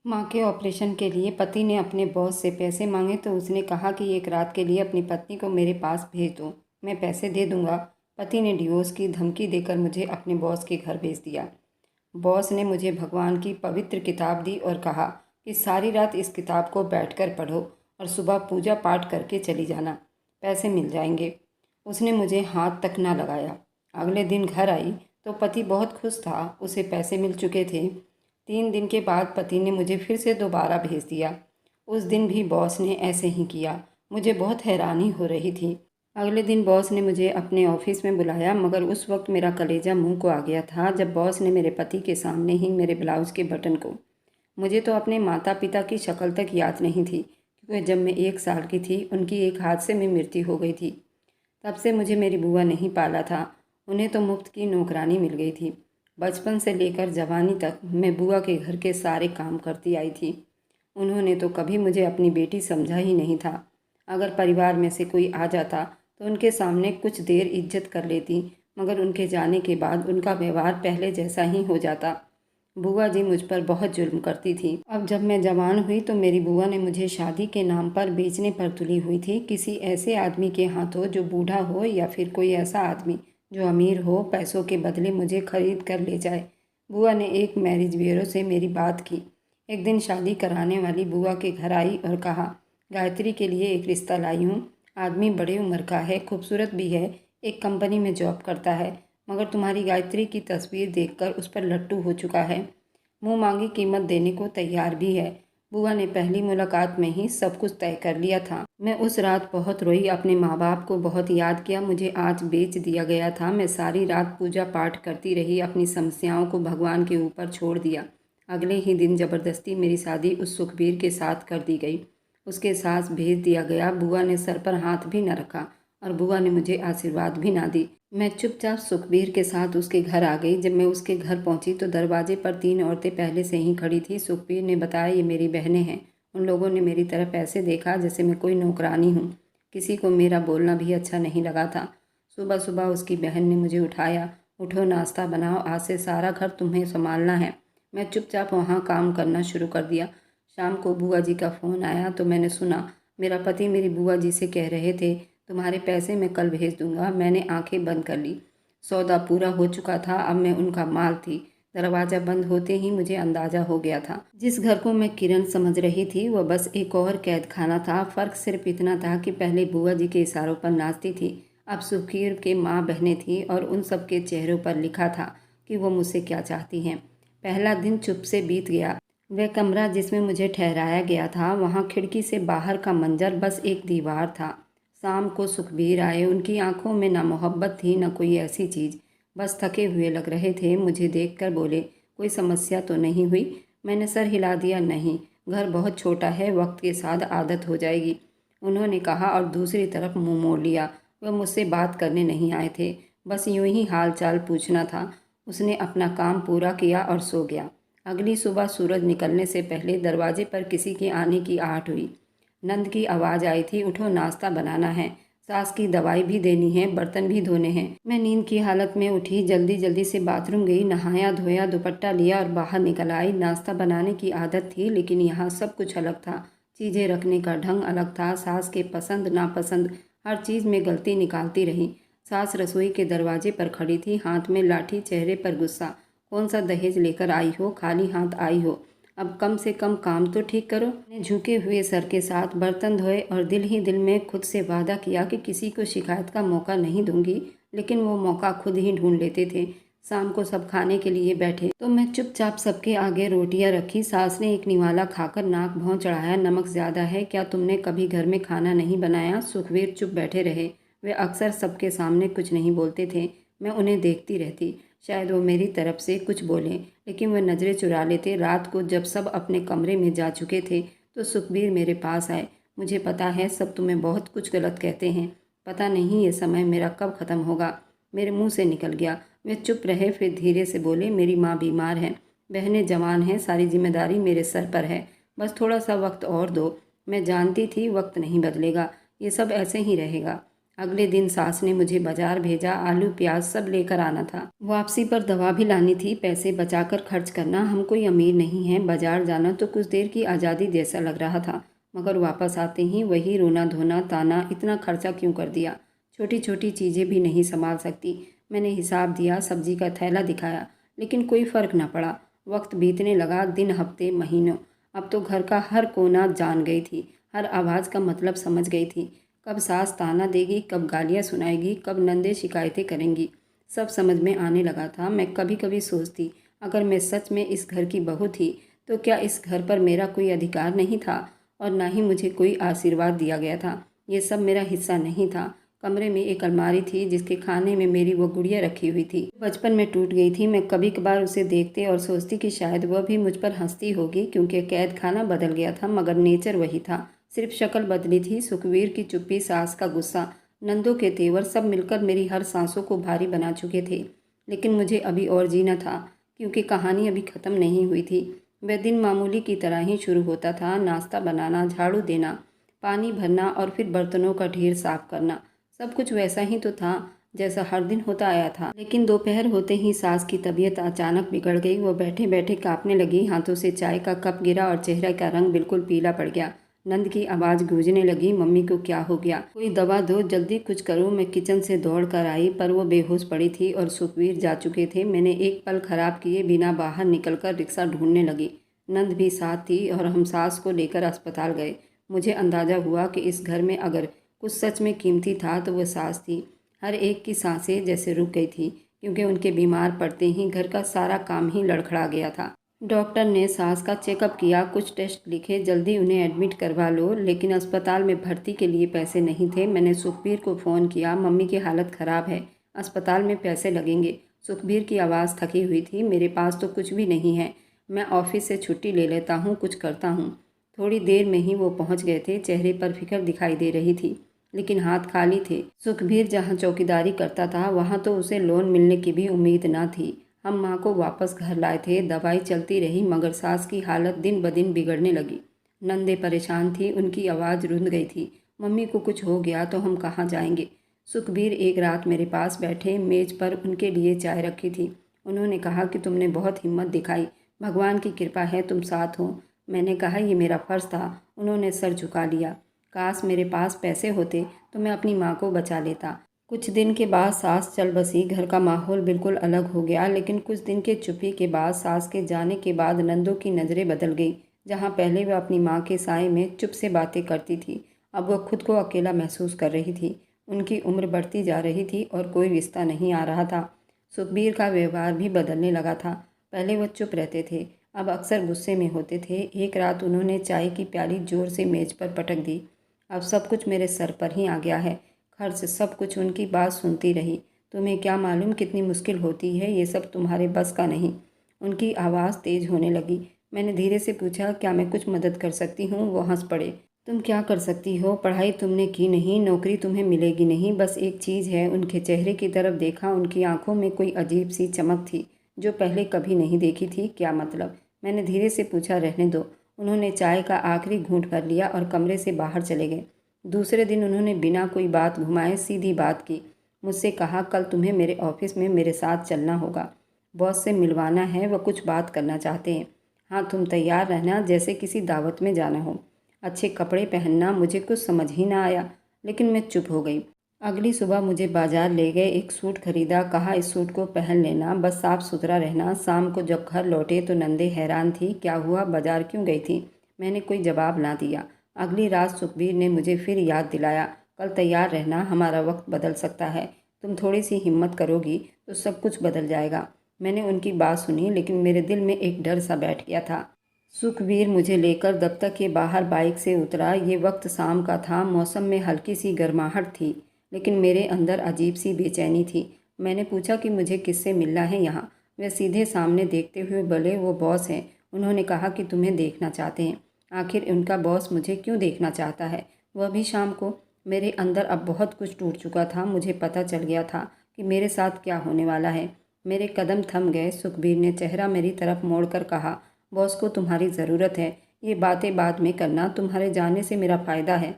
माँ के ऑपरेशन के लिए पति ने अपने बॉस से पैसे मांगे तो उसने कहा कि एक रात के लिए अपनी पत्नी को मेरे पास भेज दो, मैं पैसे दे दूंगा। पति ने डिवोर्स की धमकी देकर मुझे अपने बॉस के घर भेज दिया। बॉस ने मुझे भगवान की पवित्र किताब दी और कहा कि सारी रात इस किताब को बैठकर पढ़ो और सुबह पूजा पाठ करके चली जाना, पैसे मिल जाएंगे। उसने मुझे हाथ तक ना लगाया। अगले दिन घर आई तो पति बहुत खुश था, उसे पैसे मिल चुके थे। 3 दिन के बाद पति ने मुझे फिर से दोबारा भेज दिया। उस दिन भी बॉस ने ऐसे ही किया। मुझे बहुत हैरानी हो रही थी। अगले दिन बॉस ने मुझे अपने ऑफिस में बुलाया, मगर उस वक्त मेरा कलेजा मुंह को आ गया था जब बॉस ने मेरे पति के सामने ही मेरे ब्लाउज़ के बटन को, मुझे तो अपने माता पिता की शक्ल तक याद नहीं थी, क्योंकि जब मैं 1 साल की थी उनकी एक हादसे में मृत्यु हो गई थी। तब से मुझे मेरी बुआ नहीं पाला था, उन्हें तो मुफ्त की नौकरानी मिल गई थी। बचपन से लेकर जवानी तक मैं बुआ के घर के सारे काम करती आई थी। उन्होंने तो कभी मुझे अपनी बेटी समझा ही नहीं था। अगर परिवार में से कोई आ जाता तो उनके सामने कुछ देर इज्जत कर लेती, मगर उनके जाने के बाद उनका व्यवहार पहले जैसा ही हो जाता। बुआ जी मुझ पर बहुत जुल्म करती थी। अब जब मैं जवान हुई तो मेरी बुआ ने मुझे शादी के नाम पर बेचने पर तुली हुई थी, किसी ऐसे आदमी के हाथों जो बूढ़ा हो या फिर कोई ऐसा आदमी जो अमीर हो, पैसों के बदले मुझे खरीद कर ले जाए। बुआ ने एक मैरिज ब्यूरो से मेरी बात की। एक दिन शादी कराने वाली बुआ के घर आई और कहा, गायत्री के लिए एक रिश्ता लाई हूँ। आदमी बड़े उम्र का है, खूबसूरत भी है, एक कंपनी में जॉब करता है, मगर तुम्हारी गायत्री की तस्वीर देखकर उस पर लट्टू हो चुका है। मुँह मांगी कीमत देने को तैयार भी है। बुआ ने पहली मुलाकात में ही सब कुछ तय कर लिया था। मैं उस रात बहुत रोई, अपने माँ बाप को बहुत याद किया। मुझे आज बेच दिया गया था। मैं सारी रात पूजा पाठ करती रही, अपनी समस्याओं को भगवान के ऊपर छोड़ दिया। अगले ही दिन ज़बरदस्ती मेरी शादी उस सुखबीर के साथ कर दी गई। उसके साथ भेज दिया गया। बुआ ने सर पर हाथ भी न रखा और बुआ ने मुझे आशीर्वाद भी ना दी। मैं चुपचाप सुखबीर के साथ उसके घर आ गई। जब मैं उसके घर पहुंची तो दरवाजे पर 3 औरतें पहले से ही खड़ी थी। सुखबीर ने बताया, ये मेरी बहनें हैं। उन लोगों ने मेरी तरफ ऐसे देखा जैसे मैं कोई नौकरानी हूँ। किसी को मेरा बोलना भी अच्छा नहीं लगा था। सुबह सुबह उसकी बहन ने मुझे उठाया, उठो नाश्ता बनाओ, आज से सारा घर तुम्हें संभालना है। मैं चुपचाप वहाँ काम करना शुरू कर दिया। शाम को बुआ जी का फ़ोन आया तो मैंने सुना, मेरा पति मेरी बुआ जी से कह रहे थे, तुम्हारे पैसे मैं कल भेज दूंगा। मैंने आंखें बंद कर ली। सौदा पूरा हो चुका था, अब मैं उनका माल थी। दरवाज़ा बंद होते ही मुझे अंदाज़ा हो गया था। जिस घर को मैं किरण समझ रही थी वह बस एक और कैद खाना था। फ़र्क सिर्फ इतना था कि पहले बुआ जी के इशारों पर नाचती थी, अब सुखीर के माँ बहनें थीं और उन सब के चेहरों पर लिखा था कि वो मुझसे क्या चाहती हैं। पहला दिन चुप से बीत गया। वह कमरा जिसमें मुझे ठहराया गया था, वहाँ खिड़की से बाहर का मंजर बस एक दीवार था। शाम को सुखबीर आए। उनकी आंखों में ना मोहब्बत थी न कोई ऐसी चीज़, बस थके हुए लग रहे थे। मुझे देखकर बोले, कोई समस्या तो नहीं हुई? मैंने सर हिला दिया, नहीं, घर बहुत छोटा है, वक्त के साथ आदत हो जाएगी, उन्होंने कहा और दूसरी तरफ मुंह मोड़ लिया। वह मुझसे बात करने नहीं आए थे, बस यूं ही हाल चाल पूछना था। उसने अपना काम पूरा किया और सो गया। अगली सुबह सूरज निकलने से पहले दरवाजे पर किसी के आने की आहट हुई। नंद की आवाज़ आई थी, उठो नाश्ता बनाना है, सास की दवाई भी देनी है, बर्तन भी धोने हैं। मैं नींद की हालत में उठी, जल्दी जल्दी से बाथरूम गई, नहाया धोया, दुपट्टा लिया और बाहर निकल आई। नाश्ता बनाने की आदत थी, लेकिन यहाँ सब कुछ अलग था। चीज़ें रखने का ढंग अलग था। सास के पसंद नापसंद हर चीज़ में गलती निकालती रही। सास रसोई के दरवाजे पर खड़ी थी, हाथ में लाठी, चेहरे पर गुस्सा। कौन सा दहेज लेकर आई हो, खाली हाथ आई हो, अब कम से कम काम तो ठीक करो। मैंने झुके हुए सर के साथ बर्तन धोए और दिल ही दिल में खुद से वादा किया कि किसी को शिकायत का मौका नहीं दूंगी, लेकिन वो मौका खुद ही ढूंढ लेते थे। शाम को सब खाने के लिए बैठे तो मैं चुपचाप सबके आगे रोटियां रखी। सास ने एक निवाला खाकर नाक भौं चढ़ाया, नमक ज़्यादा है क्या, तुमने कभी घर में खाना नहीं बनाया? सुखवीर चुप बैठे रहे। वे अक्सर सबके सामने कुछ नहीं बोलते थे। मैं उन्हें देखती रहती, शायद वो मेरी तरफ से कुछ बोलें, लेकिन वह नज़रें चुरा लेते। रात को जब सब अपने कमरे में जा चुके थे तो सुखबीर मेरे पास आए। मुझे पता है सब तुम्हें बहुत कुछ गलत कहते हैं, पता नहीं ये समय मेरा कब ख़त्म होगा। मेरे मुंह से निकल गया। वे चुप रहे, फिर धीरे से बोले, मेरी माँ बीमार है, बहनें जवान हैं, सारी जिम्मेदारी मेरे सर पर है, बस थोड़ा सा वक्त और दो। मैं जानती थी वक्त नहीं बदलेगा, ये सब ऐसे ही रहेगा। अगले दिन सास ने मुझे बाजार भेजा। आलू प्याज सब लेकर आना था। वापसी पर दवा भी लानी थी। पैसे बचाकर खर्च करना। हम कोई अमीर नहीं हैं। बाजार जाना तो कुछ देर की आज़ादी जैसा लग रहा था, मगर वापस आते ही वही रोना धोना ताना। इतना खर्चा क्यों कर दिया? छोटी छोटी चीज़ें भी नहीं संभाल सकती। मैंने हिसाब दिया, सब्जी का थैला दिखाया, लेकिन कोई फ़र्क न पड़ा। वक्त बीतने लगा, दिन, हफ्ते, महीनों। अब तो घर का हर कोना जान गई थी, हर आवाज़ का मतलब समझ गई थी। कब सास ताना देगी, कब गालियाँ सुनाएगी, कब नंदे शिकायतें करेंगी, सब समझ में आने लगा था। मैं कभी कभी सोचती, अगर मैं सच में इस घर की बहू थी तो क्या इस घर पर मेरा कोई अधिकार नहीं था, और ना ही मुझे कोई आशीर्वाद दिया गया था। ये सब मेरा हिस्सा नहीं था। कमरे में एक अलमारी थी जिसके खाने में मेरी वो गुड़िया रखी हुई थी। बचपन में टूट गई थी। मैं कभी कभार उसे देखते और सोचती कि शायद वह भी मुझ पर हंसती होगी, क्योंकि कैद खाना बदल गया था मगर नेचर वही था। सिर्फ शक्ल बदली थी। सुखवीर की चुप्पी, सास का गुस्सा, नंदों के तेवर, सब मिलकर मेरी हर सांसों को भारी बना चुके थे। लेकिन मुझे अभी और जीना था, क्योंकि कहानी अभी ख़त्म नहीं हुई थी। वह दिन मामूली की तरह ही शुरू होता था। नाश्ता बनाना, झाड़ू देना, पानी भरना और फिर बर्तनों का ढेर साफ करना। सब कुछ वैसा ही तो था जैसा हर दिन होता आया था। लेकिन दोपहर होते ही सास की तबीयत अचानक बिगड़ गई। वो बैठे बैठे कांपने लगी। हाथों से चाय का कप गिरा और चेहरे का रंग बिल्कुल पीला पड़ गया। नंद की आवाज़ गूंजने लगी, मम्मी को क्या हो गया? कोई दवा दो, जल्दी कुछ करो। मैं किचन से दौड़ कर आई, पर वो बेहोश पड़ी थी और सुखवीर जा चुके थे। मैंने एक पल खराब किए बिना बाहर निकलकर रिक्शा ढूंढने लगी। नंद भी साथ थी और हम सास को लेकर अस्पताल गए। मुझे अंदाज़ा हुआ कि इस घर में अगर कुछ सच में कीमती था तो वह सास थी। हर एक की सांसें जैसे रुक गई थी, क्योंकि उनके बीमार पड़ते ही घर का सारा काम ही लड़खड़ा गया था। डॉक्टर ने सास का चेकअप किया, कुछ टेस्ट लिखे, जल्दी उन्हें एडमिट करवा लो। लेकिन अस्पताल में भर्ती के लिए पैसे नहीं थे। मैंने सुखबीर को फ़ोन किया, मम्मी की हालत ख़राब है, अस्पताल में पैसे लगेंगे। सुखबीर की आवाज़ थकी हुई थी, मेरे पास तो कुछ भी नहीं है, मैं ऑफिस से छुट्टी ले लेता हूँ, कुछ करता हूँ। थोड़ी देर में ही वो पहुँच गए थे। चेहरे पर फिक्र दिखाई दे रही थी, लेकिन हाथ खाली थे। सुखबीर जहाँ चौकीदारी करता था वहाँ तो उसे लोन मिलने की भी उम्मीद न थी। हम माँ को वापस घर लाए थे। दवाई चलती रही, मगर सास की हालत दिन ब दिन बिगड़ने लगी। नंदे परेशान थी, उनकी आवाज़ रुंध गई थी। मम्मी को कुछ हो गया तो हम कहाँ जाएंगे? सुखबीर एक रात मेरे पास बैठे, मेज पर उनके लिए चाय रखी थी। उन्होंने कहा कि तुमने बहुत हिम्मत दिखाई, भगवान की कृपा है तुम साथ हो। मैंने कहा ये मेरा फ़र्ज़ था। उन्होंने सर झुका लिया। काश मेरे पास पैसे होते तो मैं अपनी माँ को बचा लेता। कुछ दिन के बाद सास चल बसी। घर का माहौल बिल्कुल अलग हो गया। लेकिन कुछ दिन के चुप्पी के बाद, सास के जाने के बाद, नंदों की नज़रें बदल गई। जहाँ पहले वह अपनी माँ के साए में चुप से बातें करती थी, अब वह खुद को अकेला महसूस कर रही थी। उनकी उम्र बढ़ती जा रही थी और कोई रिश्ता नहीं आ रहा था। सुखबीर का व्यवहार भी बदलने लगा था। पहले वह चुप रहते थे, अब अक्सर गुस्से में होते थे। एक रात उन्होंने चाय की प्याली जोर से मेज पर पटक दी। अब सब कुछ मेरे सर पर ही आ गया है, खर्च सब कुछ। उनकी बात सुनती रही। तुम्हें क्या मालूम कितनी मुश्किल होती है, ये सब तुम्हारे बस का नहीं। उनकी आवाज़ तेज होने लगी। मैंने धीरे से पूछा, क्या मैं कुछ मदद कर सकती हूँ? वो हंस पड़े। तुम क्या कर सकती हो? पढ़ाई तुमने की नहीं, नौकरी तुम्हें मिलेगी नहीं, बस एक चीज़ है। उनके चेहरे की तरफ देखा। उनकी आंखों में कोई अजीब सी चमक थी जो पहले कभी नहीं देखी थी। क्या मतलब? मैंने धीरे से पूछा। रहने दो। उन्होंने चाय का आखिरी घूंट भर लिया और कमरे से बाहर चले गए। दूसरे दिन उन्होंने बिना कोई बात घुमाए सीधी बात की। मुझसे कहा, कल तुम्हें मेरे ऑफिस में मेरे साथ चलना होगा, बॉस से मिलवाना है, वह कुछ बात करना चाहते हैं। हाँ, तुम तैयार रहना, जैसे किसी दावत में जाना हो। अच्छे कपड़े पहनना। मुझे कुछ समझ ही ना आया, लेकिन मैं चुप हो गई। अगली सुबह मुझे बाजार ले गए, एक सूट खरीदा। कहा, इस सूट को पहन लेना, बस साफ सुथरा रहना। शाम को जब घर लौटे तो नंदे हैरान थी। क्या हुआ, बाजार क्यों गई थी? मैंने कोई जवाब ना दिया। अगली रात सुखबीर ने मुझे फिर याद दिलाया, कल तैयार रहना, हमारा वक्त बदल सकता है। तुम थोड़ी सी हिम्मत करोगी तो सब कुछ बदल जाएगा। मैंने उनकी बात सुनी, लेकिन मेरे दिल में एक डर सा बैठ गया था। सुखबीर मुझे लेकर दफ्तर के बाहर बाइक से उतरा। ये वक्त शाम का था। मौसम में हल्की सी गर्माहट थी, लेकिन मेरे अंदर अजीब सी बेचैनी थी। मैंने पूछा कि मुझे किससे मिलना है यहाँ? वह सीधे सामने देखते हुए बोले, वो बॉस हैं, उन्होंने कहा कि तुम्हें देखना चाहते हैं। आखिर उनका बॉस मुझे क्यों देखना चाहता है, वह भी शाम को? मेरे अंदर अब बहुत कुछ टूट चुका था। मुझे पता चल गया था कि मेरे साथ क्या होने वाला है। मेरे कदम थम गए। सुखबीर ने चेहरा मेरी तरफ मोड़कर कहा, बॉस को तुम्हारी ज़रूरत है, ये बातें बाद में करना, तुम्हारे जाने से मेरा फ़ायदा है,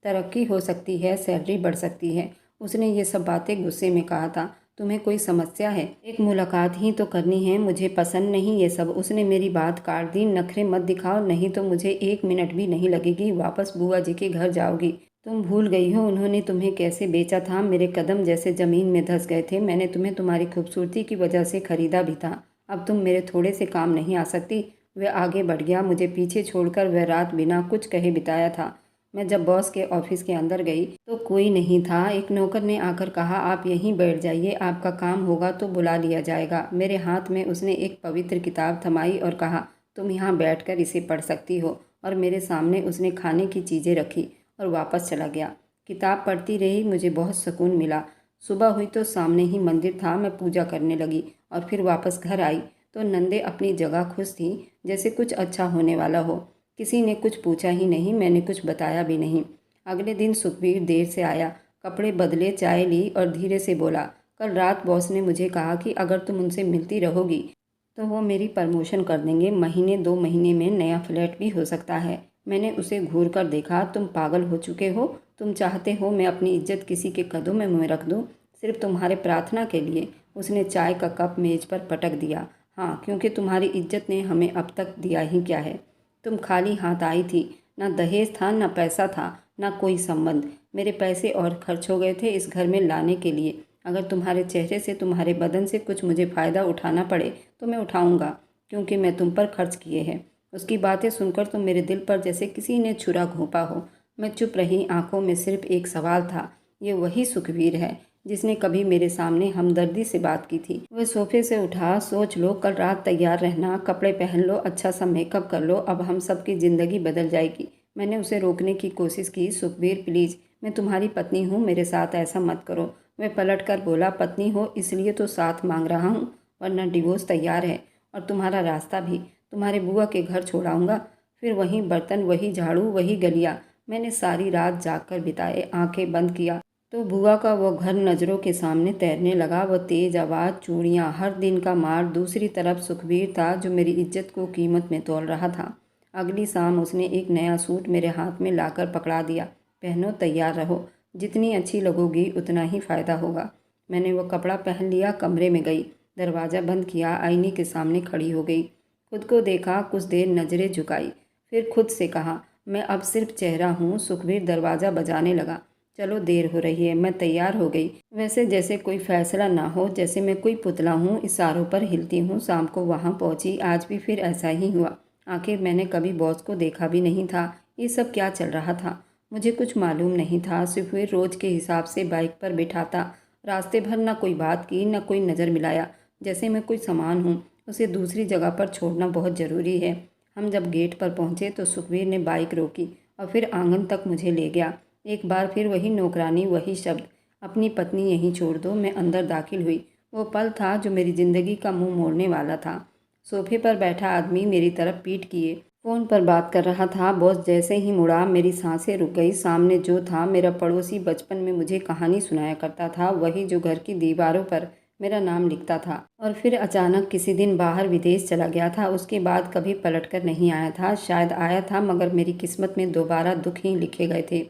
तरक्की हो सकती है, सैलरी बढ़ सकती है, उसने ये सब बातें गुस्से में कहा था। तुम्हें कोई समस्या है? एक मुलाकात ही तो करनी है, मुझे पसंद नहीं ये सब। उसने मेरी बात काट दी। नखरे मत दिखाओ, नहीं तो मुझे 1 मिनट भी नहीं लगेगी। वापस बुआ जी के घर जाओगी। तुम भूल गई हो उन्होंने तुम्हें कैसे बेचा था। मेरे कदम जैसे ज़मीन में धंस गए थे। मैंने तुम्हें तुम्हारी खूबसूरती की वजह से खरीदा भी था। अब तुम मेरे थोड़े से काम नहीं आ सकती। वह आगे बढ़ गया। मुझे पीछे छोड़कर वह रात बिना कुछ कहे बिताया था। मैं जब बॉस के ऑफिस के अंदर गई तो कोई नहीं था। एक नौकर ने आकर कहा, आप यहीं बैठ जाइए, आपका काम होगा तो बुला लिया जाएगा। मेरे हाथ में उसने एक पवित्र किताब थमाई और कहा, तुम यहाँ बैठकर इसे पढ़ सकती हो। और मेरे सामने उसने खाने की चीज़ें रखी और वापस चला गया। किताब पढ़ती रही। मुझे बहुत सुकून मिला। सुबह हुई तो सामने ही मंदिर था। मैं पूजा करने लगी और फिर वापस घर आई तो नंदे अपनी जगह खुश थी, जैसे कुछ अच्छा होने वाला हो। किसी ने कुछ पूछा ही नहीं, मैंने कुछ बताया भी नहीं। अगले दिन सुखबीर देर से आया। कपड़े बदले, चाय ली और धीरे से बोला, कल रात बॉस ने मुझे कहा कि अगर तुम उनसे मिलती रहोगी तो वो मेरी प्रमोशन कर देंगे। महीने 2 महीने में नया फ्लैट भी हो सकता है। मैंने उसे घूर कर देखा। तुम पागल हो चुके हो? तुम चाहते हो मैं अपनी इज्जत किसी के कदमों में रख दूँ सिर्फ तुम्हारे प्रार्थना के लिए? उसने चाय का कप मेज पर पटक दिया। हाँ, क्योंकि तुम्हारी इज्जत ने हमें अब तक दिया ही क्या है। तुम खाली हाथ आई थी। ना दहेज था, ना पैसा था, ना कोई संबंध। मेरे पैसे और खर्च हो गए थे इस घर में लाने के लिए। अगर तुम्हारे चेहरे से, तुम्हारे बदन से कुछ मुझे फ़ायदा उठाना पड़े तो मैं उठाऊंगा, क्योंकि मैं तुम पर खर्च किए हैं। उसकी बातें सुनकर तो मेरे दिल पर जैसे किसी ने छुरा घोंपा हो। मैं चुप रही। आंखों में सिर्फ एक सवाल था, ये वही सुखवीर है जिसने कभी मेरे सामने हमदर्दी से बात की थी? वह सोफे से उठा। सोच लो, कल रात तैयार रहना, कपड़े पहन लो, अच्छा सा मेकअप कर लो, अब हम सबकी ज़िंदगी बदल जाएगी। मैंने उसे रोकने की कोशिश की। सुखबीर प्लीज़, मैं तुम्हारी पत्नी हूँ, मेरे साथ ऐसा मत करो। वह पलट कर बोला, पत्नी हो इसलिए तो साथ मांग रहा हूँ, वरना डिवोर्स तैयार है और तुम्हारा रास्ता भी तुम्हारे बुआ के घर छोड़ाऊंगा। फिर वही बर्तन, वही झाड़ू, वही गलिया मैंने सारी रात जागकर बिताए। आंखें बंद किया तो बुआ का वो घर नज़रों के सामने तैरने लगा। वो तेज़ आवाज़, चूड़ियाँ, हर दिन का मार। दूसरी तरफ सुखबीर था जो मेरी इज्जत को कीमत में तोल रहा था। अगली शाम उसने एक नया सूट मेरे हाथ में लाकर पकड़ा दिया। पहनो, तैयार रहो, जितनी अच्छी लगोगी उतना ही फ़ायदा होगा। मैंने वो कपड़ा पहन लिया, कमरे में गई, दरवाज़ा बंद किया, आईने के सामने खड़ी हो गई। खुद को देखा, कुछ देर नज़रें झुकाई, फिर खुद से कहा, मैं अब सिर्फ चेहरा हूँ। सुखबीर दरवाज़ा बजाने लगा। चलो, देर हो रही है। मैं तैयार हो गई, वैसे जैसे कोई फैसला ना हो, जैसे मैं कोई पुतला हूँ, इशारों पर हिलती हूँ। शाम को वहाँ पहुँची। आज भी फिर ऐसा ही हुआ। आखिर मैंने कभी बॉस को देखा भी नहीं था। ये सब क्या चल रहा था मुझे कुछ मालूम नहीं था। सुखबीर रोज के हिसाब से बाइक पर बिठाता। रास्ते भर ना कोई बात की, ना कोई नज़र मिलाया, जैसे मैं कोई सामान हूँ, उसे दूसरी जगह पर छोड़ना बहुत ज़रूरी है। हम जब गेट पर पहुँचे तो सुखबीर ने बाइक रोकी और फिर आंगन तक मुझे ले गया। एक बार फिर वही नौकरानी, वही शब्द, अपनी पत्नी यहीं छोड़ दो। मैं अंदर दाखिल हुई। वो पल था जो मेरी ज़िंदगी का मुंह मोड़ने वाला था। सोफे पर बैठा आदमी मेरी तरफ पीठ किए फ़ोन पर बात कर रहा था। बॉस जैसे ही मुड़ा, मेरी सांसें रुक गई। सामने जो था, मेरा पड़ोसी, बचपन में मुझे कहानी सुनाया करता था, वही जो घर की दीवारों पर मेरा नाम लिखता था और फिर अचानक किसी दिन बाहर विदेश चला गया था। उसके बाद कभी पलट कर नहीं आया था। शायद आया था, मगर मेरी किस्मत में दोबारा दुख ही लिखे गए थे।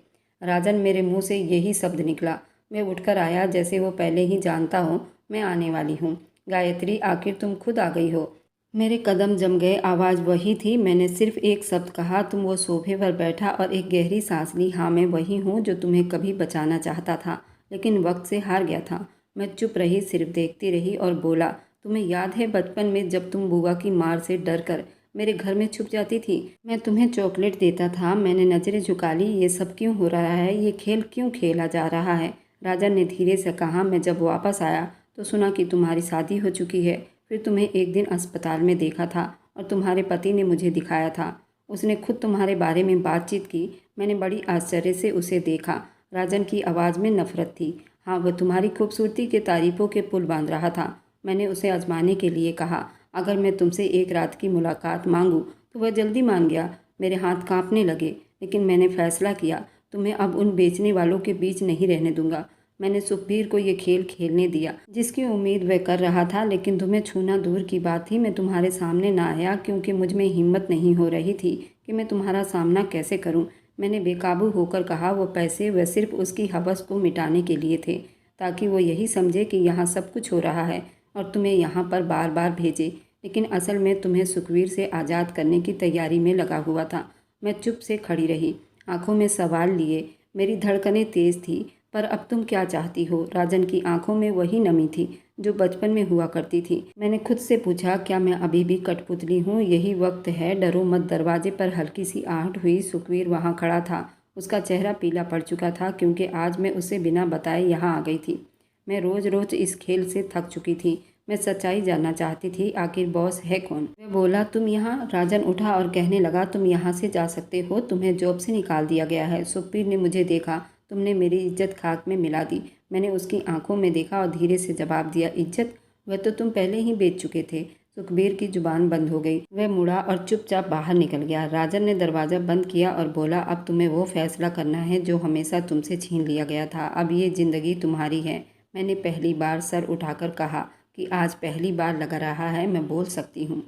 राजन, मेरे मुंह से यही शब्द निकला। मैं उठकर आया, जैसे वो पहले ही जानता हो मैं आने वाली हूँ। गायत्री, आखिर तुम खुद आ गई हो। मेरे कदम जम गए। आवाज़ वही थी। मैंने सिर्फ एक शब्द कहा, तुम। वो सोफे पर बैठा और एक गहरी सांस ली। हाँ, मैं वही हूँ जो तुम्हें कभी बचाना चाहता था, लेकिन वक्त से हार गया था। मैं चुप रही, सिर्फ देखती रही और बोला, तुम्हें याद है बचपन में जब तुम बुआ की मार से डर कर मेरे घर में छुप जाती थी? मैं तुम्हें चॉकलेट देता था। मैंने नज़रें झुका ली। ये सब क्यों हो रहा है? ये खेल क्यों खेला जा रहा है? राजा ने धीरे से कहा। मैं जब वापस आया तो सुना कि तुम्हारी शादी हो चुकी है। फिर तुम्हें एक दिन अस्पताल में देखा था और तुम्हारे पति ने मुझे दिखाया था। उसने खुद तुम्हारे बारे में बातचीत की। मैंने बड़ी आश्चर्य से उसे देखा। राजन की आवाज़ में नफरत थी। हाँ, वह तुम्हारी खूबसूरती के तारीफ़ों के पुल बांध रहा था। मैंने उसे आजमाने के लिए कहा, अगर मैं तुमसे एक रात की मुलाकात मांगूं तो वह जल्दी मान गया। मेरे हाथ कांपने लगे, लेकिन मैंने फैसला किया, तुम्हें अब उन बेचने वालों के बीच नहीं रहने दूंगा। मैंने सुखबीर को ये खेल खेलने दिया जिसकी उम्मीद वह कर रहा था, लेकिन तुम्हें छूना दूर की बात थी। मैं तुम्हारे सामने ना आया क्योंकि मुझ में हिम्मत नहीं हो रही थी कि मैं तुम्हारा सामना कैसे करूं। मैंने बेकाबू होकर कहा, वो पैसे वह सिर्फ उसकी हवस को मिटाने के लिए थे, ताकि वो यही समझे कि यहाँ सब कुछ हो रहा है और तुम्हें यहाँ पर बार बार भेजे। लेकिन असल में तुम्हें सुखवीर से आज़ाद करने की तैयारी में लगा हुआ था। मैं चुप से खड़ी रही, आंखों में सवाल लिए। मेरी धड़कनें तेज़ थी। पर अब तुम क्या चाहती हो? राजन की आंखों में वही नमी थी जो बचपन में हुआ करती थी। मैंने खुद से पूछा, क्या मैं अभी भी कठपुतली हूँ? यही वक्त है, डरो मत। दरवाजे पर हल्की सी आहट हुई। सुखवीर वहाँ खड़ा था। उसका चेहरा पीला पड़ चुका था क्योंकि आज मैं उसे बिना बताए यहाँ आ गई थी। मैं रोज़ रोज़ इस खेल से थक चुकी थी। मैं सच्चाई जानना चाहती थी, आखिर बॉस है कौन? मैं बोला, तुम यहाँ। राजन उठा और कहने लगा, तुम यहाँ से जा सकते हो, तुम्हें जॉब से निकाल दिया गया है। सुखबीर ने मुझे देखा, तुमने मेरी इज्जत खाक में मिला दी। मैंने उसकी आंखों में देखा और धीरे से जवाब दिया, इज्जत? वह तो तुम पहले ही बेच चुके थे। सुखबीर की जुबान बंद हो गई। वह मुड़ा और चुपचाप बाहर निकल गया। राजन ने दरवाज़ा बंद किया और बोला, अब तुम्हें वो फैसला करना है जो हमेशा तुमसे छीन लिया गया था। अब ये ज़िंदगी तुम्हारी है। मैंने पहली बार सर उठाकर कहा कि आज पहली बार लग रहा है मैं बोल सकती हूँ।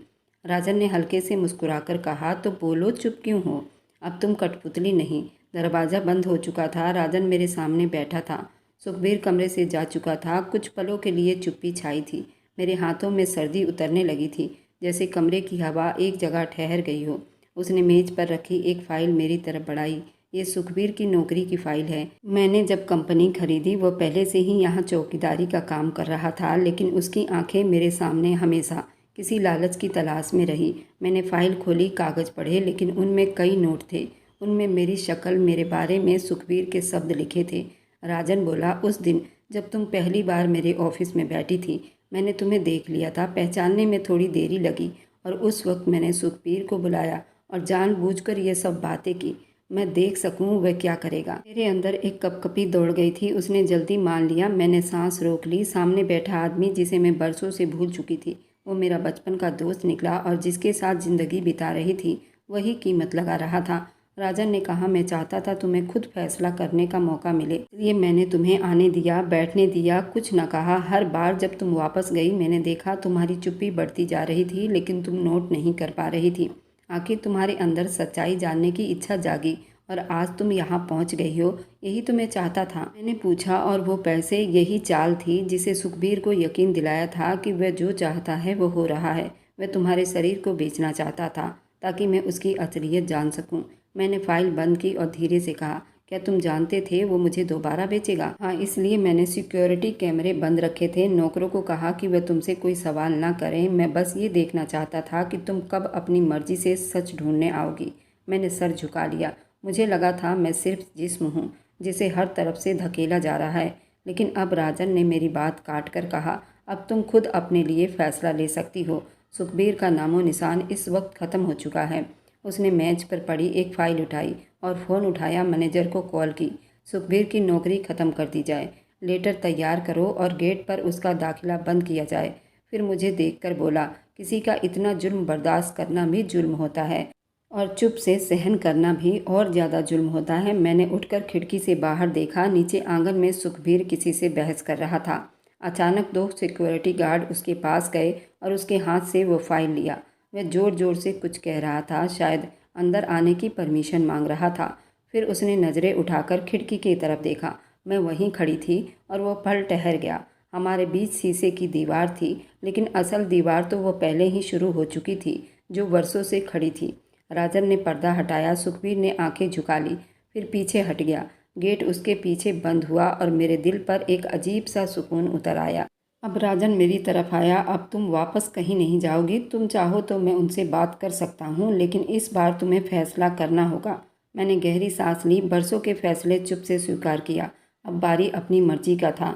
राजन ने हल्के से मुस्कुराकर कहा, तो बोलो, चुप क्यों हो? अब तुम कठपुतली नहीं। दरवाज़ा बंद हो चुका था। राजन मेरे सामने बैठा था। सुखबीर कमरे से जा चुका था। कुछ पलों के लिए चुप्पी छाई थी। मेरे हाथों में सर्दी उतरने लगी थी, जैसे कमरे की हवा एक जगह ठहर गई हो। उसने मेज पर रखी एक फ़ाइल मेरी तरफ बढ़ाई। ये सुखबीर की नौकरी की फ़ाइल है। मैंने जब कंपनी खरीदी वो पहले से ही यहाँ चौकीदारी का काम कर रहा था, लेकिन उसकी आंखें मेरे सामने हमेशा किसी लालच की तलाश में रही। मैंने फ़ाइल खोली, कागज़ पढ़े, लेकिन उनमें कई नोट थे। उनमें मेरी शक्ल, मेरे बारे में सुखबीर के शब्द लिखे थे। राजन बोला, उस दिन जब तुम पहली बार मेरे ऑफिस में बैठी थी, मैंने तुम्हें देख लिया था। पहचानने में थोड़ी देरी लगी और उस वक्त मैंने सुखबीर को बुलाया और जानबूझकर ये सब बातें की, मैं देख सकूं वह क्या करेगा। मेरे अंदर एक कपकपी दौड़ गई थी। उसने जल्दी मान लिया। मैंने सांस रोक ली। सामने बैठा आदमी, जिसे मैं बरसों से भूल चुकी थी, वो मेरा बचपन का दोस्त निकला और जिसके साथ ज़िंदगी बिता रही थी वही कीमत लगा रहा था। राजन ने कहा, मैं चाहता था तुम्हें खुद फैसला करने का मौका मिले, इसलिए मैंने तुम्हें आने दिया, बैठने दिया, कुछ न कहा। हर बार जब तुम वापस गई मैंने देखा तुम्हारी चुप्पी बढ़ती जा रही थी, लेकिन तुम नोट नहीं कर पा रही थी। आखिर तुम्हारे अंदर सच्चाई जानने की इच्छा जागी और आज तुम यहाँ पहुँच गई हो। यही तो मैं चाहता था। मैंने पूछा, और वो पैसे? यही चाल थी जिसे सुखबीर को यकीन दिलाया था कि वह जो चाहता है वो हो रहा है। वह तुम्हारे शरीर को बेचना चाहता था ताकि मैं उसकी असलियत जान सकूं। मैंने फाइल बंद की और धीरे से कहा, क्या तुम जानते थे वो मुझे दोबारा बेचेगा? हाँ, इसलिए मैंने सिक्योरिटी कैमरे बंद रखे थे। नौकरों को कहा कि वह तुमसे कोई सवाल ना करें। मैं बस ये देखना चाहता था कि तुम कब अपनी मर्जी से सच ढूंढने आओगी। मैंने सर झुका लिया। मुझे लगा था मैं सिर्फ जिस्म हूँ जिसे हर तरफ से धकेला जा रहा है। लेकिन अब राजन ने मेरी बात काट कर कहा, अब तुम खुद अपने लिए फैसला ले सकती हो। सुखबीर का नामो निशान इस वक्त ख़त्म हो चुका है। उसने मेज पर पड़ी एक फ़ाइल उठाई और फ़ोन उठाया। मैनेजर को कॉल की, सुखबीर की नौकरी ख़त्म कर दी जाए, लेटर तैयार करो और गेट पर उसका दाखिला बंद किया जाए। फिर मुझे देखकर बोला, किसी का इतना जुल्म बर्दाश्त करना भी जुल्म होता है और चुप से सहन करना भी और ज़्यादा जुल्म होता है। मैंने उठकर खिड़की से बाहर देखा। नीचे आंगन में सुखबीर किसी से बहस कर रहा था। अचानक दो सिक्योरिटी गार्ड उसके पास गए और उसके हाथ से वो फाइल लिया। वह ज़ोर ज़ोर से कुछ कह रहा था, शायद अंदर आने की परमिशन मांग रहा था। फिर उसने नज़रें उठाकर खिड़की की तरफ देखा। मैं वहीं खड़ी थी और वो पल ठहर गया। हमारे बीच शीशे की दीवार थी, लेकिन असल दीवार तो वो पहले ही शुरू हो चुकी थी, जो वर्षों से खड़ी थी। राजन ने पर्दा हटाया। सुखबीर ने आंखें झुका ली, फिर पीछे हट गया। गेट उसके पीछे बंद हुआ और मेरे दिल पर एक अजीब सा सुकून उतर आया। अब राजन मेरी तरफ आया। अब तुम वापस कहीं नहीं जाओगी। तुम चाहो तो मैं उनसे बात कर सकता हूँ, लेकिन इस बार तुम्हें फैसला करना होगा। मैंने गहरी सांस ली। बरसों के फैसले चुप से स्वीकार किया। अब बारी अपनी मर्जी का था।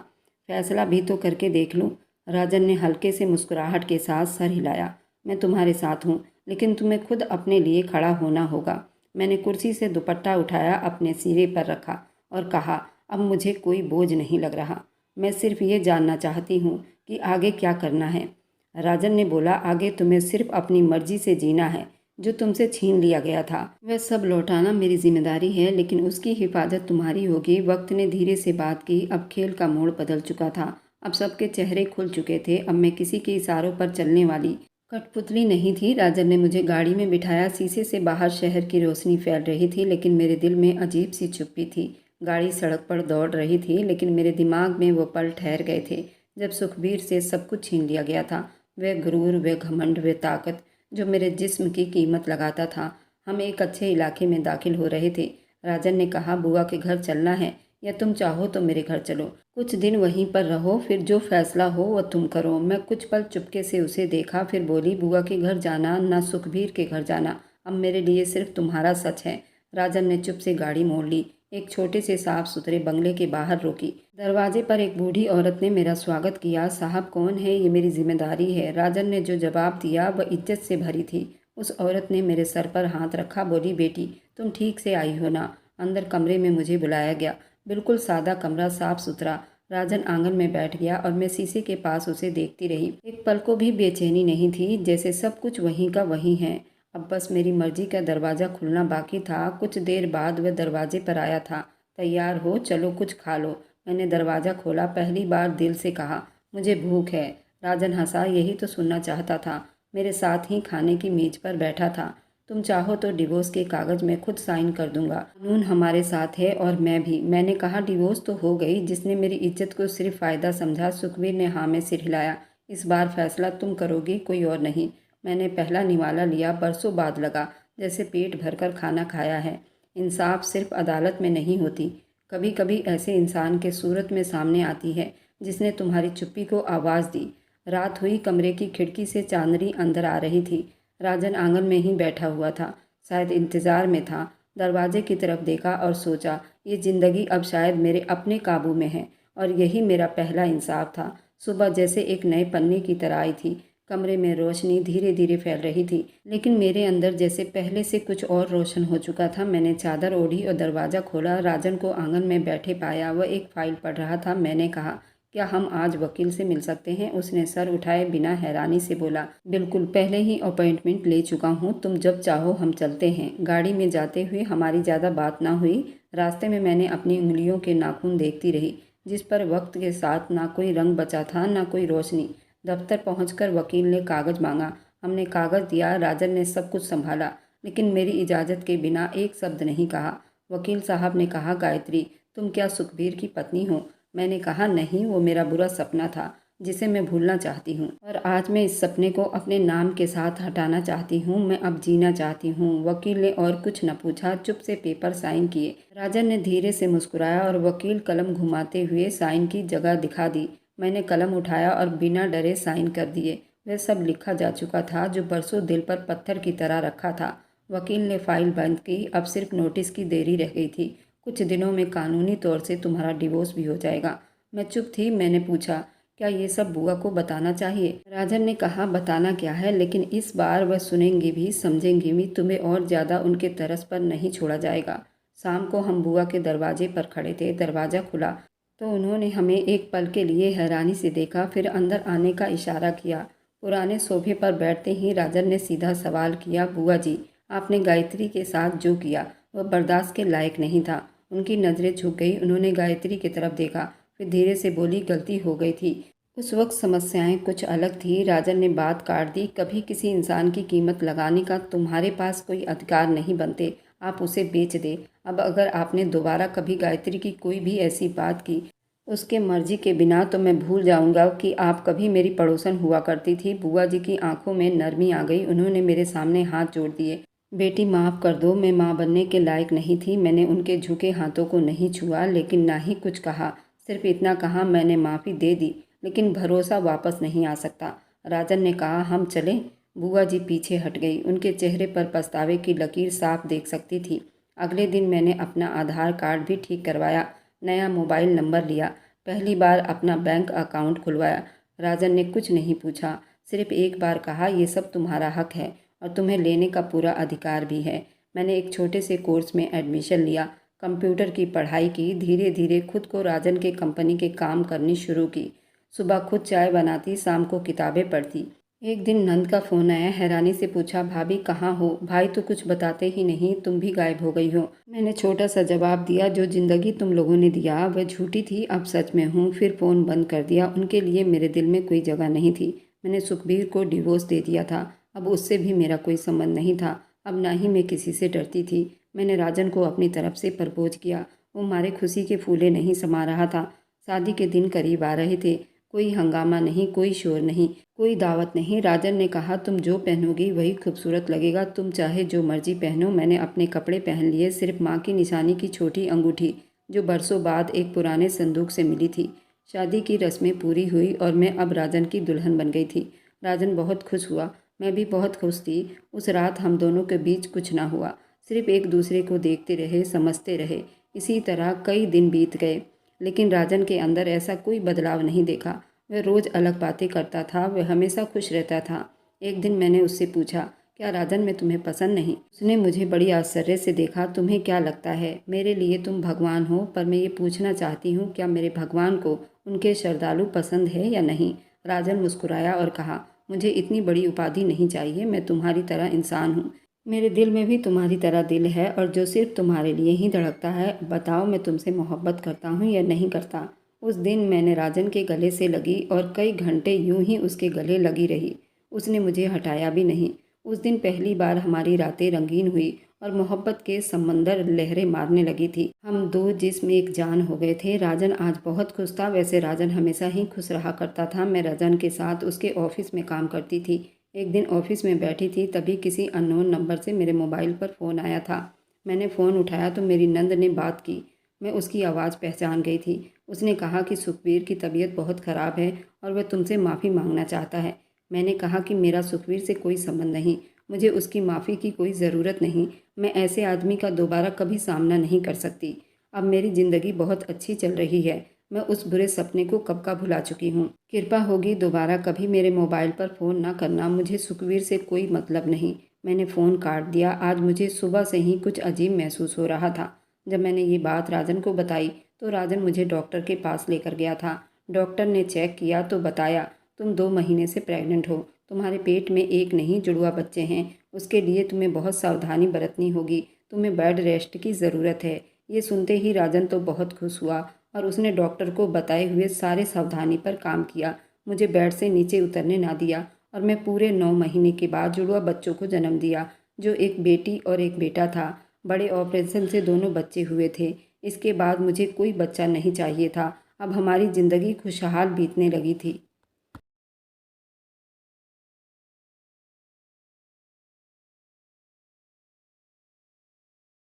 फैसला भी तो करके देख लूँ। राजन ने हल्के से मुस्कुराहट के साथ सर हिलाया। मैं तुम्हारे साथ हूँ, लेकिन तुम्हें खुद अपने लिए खड़ा होना होगा। मैंने कुर्सी से दुपट्टा उठाया, अपने सिरे पर रखा और कहा, अब मुझे कोई बोझ नहीं लग रहा। मैं सिर्फ ये जानना चाहती हूँ कि आगे क्या करना है। राजन ने बोला, आगे तुम्हें सिर्फ अपनी मर्जी से जीना है। जो तुमसे छीन लिया गया था वह सब लौटाना मेरी जिम्मेदारी है, लेकिन उसकी हिफाजत तुम्हारी होगी। वक्त ने धीरे से बात की। अब खेल का मोड़ बदल चुका था। अब सबके चेहरे खुल चुके थे। अब मैं किसी के इशारों पर चलने वाली कठपुतली नहीं थी। राजन ने मुझे गाड़ी में बिठाया। शीशे से बाहर शहर की रोशनी फैल रही थी, लेकिन मेरे दिल में अजीब सी चुप्पी थी। गाड़ी सड़क पर दौड़ रही थी, लेकिन मेरे दिमाग में वो पल ठहर गए थे जब सुखबीर से सब कुछ छीन लिया गया था। वह गुरूर, वह घमंड, वह ताकत जो मेरे जिस्म की कीमत लगाता था। हम एक अच्छे इलाके में दाखिल हो रहे थे। राजन ने कहा, बुआ के घर चलना है या तुम चाहो तो मेरे घर चलो। कुछ दिन वहीं पर रहो, फिर जो फैसला हो वह तुम करो। मैं कुछ पल चुपके से उसे देखा, फिर बोली, बुआ के घर जाना ना सुखबीर के घर जाना, अब मेरे लिए सिर्फ तुम्हारा सच है। राजन ने चुप से गाड़ी मोड़ ली, एक छोटे से साफ सुथरे बंगले के बाहर रोकी। दरवाजे पर एक बूढ़ी औरत ने मेरा स्वागत किया। साहब कौन है? ये मेरी जिम्मेदारी है। राजन ने जो जवाब दिया वह इज्जत से भरी थी। उस औरत ने मेरे सर पर हाथ रखा, बोली, बेटी तुम ठीक से आई हो ना? अंदर कमरे में मुझे बुलाया गया। बिल्कुल सादा कमरा, साफ सुथरा। राजन आंगन में बैठ गया और मैं शीशे के पास उसे देखती रही। एक पल को भी बेचैनी नहीं थी, जैसे सब कुछ वहीं का वहीं है। अब बस मेरी मर्जी का दरवाज़ा खुलना बाकी था। कुछ देर बाद वह दरवाजे पर आया था। तैयार हो, चलो कुछ खा लो। मैंने दरवाज़ा खोला। पहली बार दिल से कहा, मुझे भूख है। राजन हंसा, यही तो सुनना चाहता था। मेरे साथ ही खाने की मेज पर बैठा था। तुम चाहो तो डिवोर्स के कागज़ में खुद साइन कर दूंगा। कानून हमारे साथ है और मैं भी। मैंने कहा, डिवोर्स तो हो गई। जिसने मेरी इज्जत को सिर्फ फ़ायदा समझा। सुखबीर ने हाँ में सिर हिलाया। इस बार फैसला तुम करोगी, कोई और नहीं। मैंने पहला निवाला लिया। बरसों बाद लगा जैसे पेट भरकर खाना खाया है। इंसाफ सिर्फ अदालत में नहीं होती, कभी कभी ऐसे इंसान के सूरत में सामने आती है जिसने तुम्हारी चुप्पी को आवाज़ दी। रात हुई। कमरे की खिड़की से चांदनी अंदर आ रही थी। राजन आंगन में ही बैठा हुआ था, शायद इंतज़ार में था। दरवाजे की तरफ देखा और सोचा, ये ज़िंदगी अब शायद मेरे अपने काबू में है और यही मेरा पहला इंसाफ था। सुबह जैसे एक नए पन्ने की तरह आई थी। कमरे में रोशनी धीरे धीरे फैल रही थी, लेकिन मेरे अंदर जैसे पहले से कुछ और रोशन हो चुका था। मैंने चादर ओढ़ी और दरवाज़ा खोला। राजन को आंगन में बैठे पाया। वह एक फाइल पढ़ रहा था। मैंने कहा, क्या हम आज वकील से मिल सकते हैं? उसने सर उठाए बिना हैरानी से बोला, बिल्कुल, पहले ही अपॉइंटमेंट ले चुका हूँ। तुम जब चाहो हम चलते हैं। गाड़ी में जाते हुए हमारी ज़्यादा बात ना हुई। रास्ते में मैंने अपनी उंगलियों के नाखून देखती रही, जिस पर वक्त के साथ ना कोई रंग बचा था ना कोई रोशनी। दफ्तर पहुंचकर वकील ने कागज़ मांगा। हमने कागज़ दिया। राजन ने सब कुछ संभाला, लेकिन मेरी इजाज़त के बिना एक शब्द नहीं कहा। वकील साहब ने कहा, गायत्री, तुम क्या सुखबीर की पत्नी हो? मैंने कहा, नहीं, वो मेरा बुरा सपना था जिसे मैं भूलना चाहती हूँ, और आज मैं इस सपने को अपने नाम के साथ हटाना चाहती हूँ। मैं अब जीना चाहती हूँ। वकील ने और कुछ न पूछा, चुप से पेपर साइन किए। राजन ने धीरे से मुस्कुराया और वकील कलम घुमाते हुए साइन की जगह दिखा दी। मैंने कलम उठाया और बिना डरे साइन कर दिए। वह सब लिखा जा चुका था जो बरसों दिल पर पत्थर की तरह रखा था। वकील ने फाइल बंद की। अब सिर्फ नोटिस की देरी रह गई थी। कुछ दिनों में कानूनी तौर से तुम्हारा डिवोर्स भी हो जाएगा। मैं चुप थी। मैंने पूछा, क्या ये सब बुआ को बताना चाहिए? राजन ने कहा, बताना क्या है, लेकिन इस बार वह सुनेंगी भी, समझेंगी भी। तुम्हें और ज़्यादा उनके तरस पर नहीं छोड़ा जाएगा। शाम को हम बुआ के दरवाजे पर खड़े थे। दरवाज़ा खुला तो उन्होंने हमें एक पल के लिए हैरानी से देखा, फिर अंदर आने का इशारा किया। पुराने सोफे पर बैठते ही राजन ने सीधा सवाल किया, बुआ जी, आपने गायत्री के साथ जो किया वह बर्दाश्त के लायक नहीं था। उनकी नज़रें झुक गई। उन्होंने गायत्री की तरफ देखा, फिर धीरे से बोली, गलती हो गई थी। उस वक्त समस्याएं कुछ अलग थी। राजन ने बात काट दी, कभी किसी इंसान की कीमत लगाने का तुम्हारे पास कोई अधिकार नहीं बनते। आप उसे बेच दे। अब अगर आपने दोबारा कभी गायत्री की कोई भी ऐसी बात की उसके मर्जी के बिना, तो मैं भूल जाऊंगा कि आप कभी मेरी पड़ोसन हुआ करती थी। बुआ जी की आंखों में नरमी आ गई। उन्होंने मेरे सामने हाथ जोड़ दिए। बेटी, माफ़ कर दो, मैं माँ बनने के लायक नहीं थी। मैंने उनके झुके हाथों को नहीं छुआ, लेकिन ना ही कुछ कहा। सिर्फ इतना कहा, मैंने माफ़ी दे दी, लेकिन भरोसा वापस नहीं आ सकता। राजन ने कहा, हम चलें? बुआ जी पीछे हट गई। उनके चेहरे पर पछतावे की लकीर साफ देख सकती थी। अगले दिन मैंने अपना आधार कार्ड भी ठीक करवाया, नया मोबाइल नंबर लिया, पहली बार अपना बैंक अकाउंट खुलवाया। राजन ने कुछ नहीं पूछा, सिर्फ एक बार कहा, ये सब तुम्हारा हक है और तुम्हें लेने का पूरा अधिकार भी है। मैंने एक छोटे से कोर्स में एडमिशन लिया, कंप्यूटर की पढ़ाई की। धीरे धीरे खुद को राजन के कंपनी के काम करनी शुरू की। सुबह खुद चाय बनाती, शाम को किताबें पढ़ती। एक दिन नंद का फ़ोन आया। हैरानी से पूछा, भाभी कहाँ हो? भाई तो कुछ बताते ही नहीं, तुम भी गायब हो गई हो। मैंने छोटा सा जवाब दिया, जो ज़िंदगी तुम लोगों ने दिया वह झूठी थी, अब सच में हूँ। फिर फ़ोन बंद कर दिया। उनके लिए मेरे दिल में कोई जगह नहीं थी। मैंने सुखबीर को डिवोर्स दे दिया था। अब उससे भी मेरा कोई संबंध नहीं था। अब ना ही मैं किसी से डरती थी। मैंने राजन को अपनी तरफ से प्रपोज किया। वो मारे खुशी के फूले नहीं समा रहा था। शादी के दिन करीब आ रहे थे। कोई हंगामा नहीं, कोई शोर नहीं, कोई दावत नहीं। राजन ने कहा, तुम जो पहनोगी वही खूबसूरत लगेगा, तुम चाहे जो मर्जी पहनो। मैंने अपने कपड़े पहन लिए, सिर्फ माँ की निशानी की छोटी अंगूठी जो बरसों बाद एक पुराने संदूक से मिली थी। शादी की रस्में पूरी हुई और मैं अब राजन की दुल्हन बन गई थी। राजन बहुत खुश हुआ, मैं भी बहुत खुश थी। उस रात हम दोनों के बीच कुछ ना हुआ, सिर्फ एक दूसरे को देखते रहे, समझते रहे। इसी तरह कई दिन बीत गए, लेकिन राजन के अंदर ऐसा कोई बदलाव नहीं देखा। वह रोज़ अलग बातें करता था, वह हमेशा खुश रहता था। एक दिन मैंने उससे पूछा, क्या राजन मैं तुम्हें पसंद नहीं? उसने मुझे बड़ी आश्चर्य से देखा। तुम्हें क्या लगता है, मेरे लिए तुम भगवान हो, पर मैं ये पूछना चाहती हूँ, क्या मेरे भगवान को उनके श्रद्धालु पसंद है या नहीं? राजन मुस्कुराया और कहा, मुझे इतनी बड़ी उपाधि नहीं चाहिए, मैं तुम्हारी तरह इंसान हूँ। मेरे दिल में भी तुम्हारी तरह दिल है, और जो सिर्फ तुम्हारे लिए ही धड़कता है। बताओ, मैं तुमसे मोहब्बत करता हूँ या नहीं करता? उस दिन मैंने राजन के गले से लगी और कई घंटे यूं ही उसके गले लगी रही। उसने मुझे हटाया भी नहीं। उस दिन पहली बार हमारी रातें रंगीन हुई और मोहब्बत के समंदर लहरें मारने लगी थी। हम दो जिस्म एक जान हो गए थे। राजन आज बहुत खुश था। वैसे राजन हमेशा ही खुश रहा करता था। मैं राजन के साथ उसके ऑफिस में काम करती थी। एक दिन ऑफिस में बैठी थी, तभी किसी अननोन नंबर से मेरे मोबाइल पर फ़ोन आया था। मैंने फ़ोन उठाया तो मेरी नंद ने बात की। मैं उसकी आवाज़ पहचान गई थी। उसने कहा कि सुखबीर की तबीयत बहुत ख़राब है और वह तुमसे माफ़ी मांगना चाहता है। मैंने कहा कि मेरा सुखबीर से कोई संबंध नहीं, मुझे उसकी माफ़ी की कोई ज़रूरत नहीं। मैं ऐसे आदमी का दोबारा कभी सामना नहीं कर सकती। अब मेरी ज़िंदगी बहुत अच्छी चल रही है। मैं उस बुरे सपने को कब का भुला चुकी हूँ। कृपा होगी दोबारा कभी मेरे मोबाइल पर फ़ोन ना करना। मुझे सुखबीर से कोई मतलब नहीं। मैंने फ़ोन काट दिया। आज मुझे सुबह से ही कुछ अजीब महसूस हो रहा था। जब मैंने ये बात राजन को बताई तो राजन मुझे डॉक्टर के पास लेकर गया था। डॉक्टर ने चेक किया तो बताया, तुम 2 महीने से प्रेग्नेंट हो। तुम्हारे पेट में एक नहीं जुड़वा बच्चे हैं। उसके लिए तुम्हें बहुत सावधानी बरतनी होगी। तुम्हें बेड रेस्ट की ज़रूरत है। ये सुनते ही राजन तो बहुत खुश हुआ और उसने डॉक्टर को बताए हुए सारे सावधानी पर काम किया। मुझे बेड से नीचे उतरने ना दिया और मैं पूरे 9 महीने के बाद जुड़वा बच्चों को जन्म दिया, जो एक बेटी और एक बेटा था। बड़े ऑपरेशन से दोनों बच्चे हुए थे। इसके बाद मुझे कोई बच्चा नहीं चाहिए था। अब हमारी ज़िंदगी खुशहाल बीतने लगी थी।